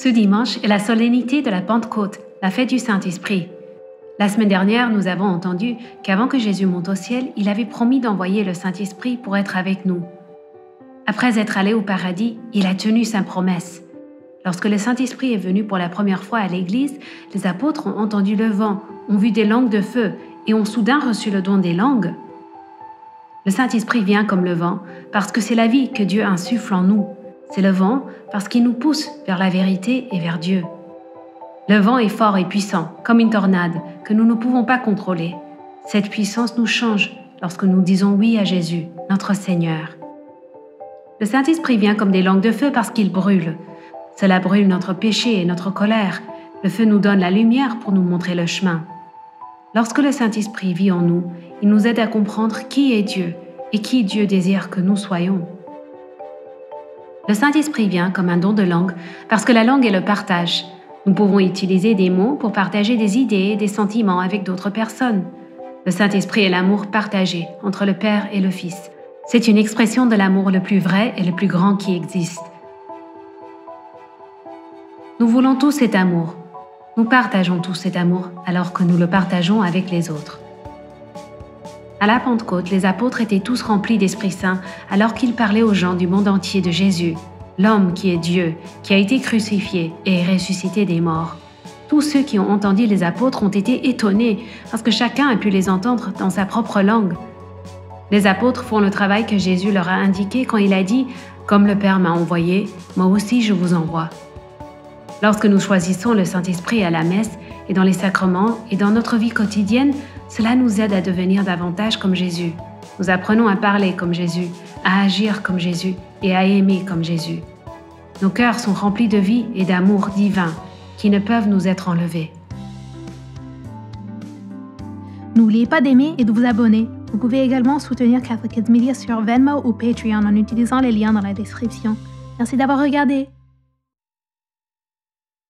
Ce dimanche est la solennité de la Pentecôte, la fête du Saint-Esprit. La semaine dernière, nous avons entendu qu'avant que Jésus monte au ciel, il avait promis d'envoyer le Saint-Esprit pour être avec nous. Après être allé au paradis, il a tenu sa promesse. Lorsque le Saint-Esprit est venu pour la première fois à l'Église, les apôtres ont entendu le vent, ont vu des langues de feu et ont soudain reçu le don des langues. Le Saint-Esprit vient comme le vent parce que c'est la vie que Dieu insuffle en nous. C'est le vent parce qu'il nous pousse vers la vérité et vers Dieu. Le vent est fort et puissant, comme une tornade, que nous ne pouvons pas contrôler. Cette puissance nous change lorsque nous disons oui à Jésus, notre Seigneur. Le Saint-Esprit vient comme des langues de feu parce qu'il brûle. Cela brûle notre péché et notre colère. Le feu nous donne la lumière pour nous montrer le chemin. Lorsque le Saint-Esprit vit en nous, il nous aide à comprendre qui est Dieu et qui Dieu désire que nous soyons. Le Saint-Esprit vient comme un don de langue parce que la langue est le partage. Nous pouvons utiliser des mots pour partager des idées et des sentiments avec d'autres personnes. Le Saint-Esprit est l'amour partagé entre le Père et le Fils. C'est une expression de l'amour le plus vrai et le plus grand qui existe. Nous voulons tous cet amour. Nous partageons tous cet amour alors que nous le partageons avec les autres. À la Pentecôte, les apôtres étaient tous remplis d'Esprit Saint alors qu'ils parlaient aux gens du monde entier de Jésus, l'homme qui est Dieu, qui a été crucifié et est ressuscité des morts. Tous ceux qui ont entendu les apôtres ont été étonnés parce que chacun a pu les entendre dans sa propre langue. Les apôtres font le travail que Jésus leur a indiqué quand il a dit « Comme le Père m'a envoyé, moi aussi je vous envoie ». Lorsque nous choisissons le Saint-Esprit à la messe et dans les sacrements et dans notre vie quotidienne, cela nous aide à devenir davantage comme Jésus. Nous apprenons à parler comme Jésus, à agir comme Jésus et à aimer comme Jésus. Nos cœurs sont remplis de vie et d'amour divin qui ne peuvent nous être enlevés. N'oubliez pas d'aimer et de vous abonner. Vous pouvez également soutenir Catholic Kids Media sur Venmo ou Patreon en utilisant les liens dans la description. Merci d'avoir regardé.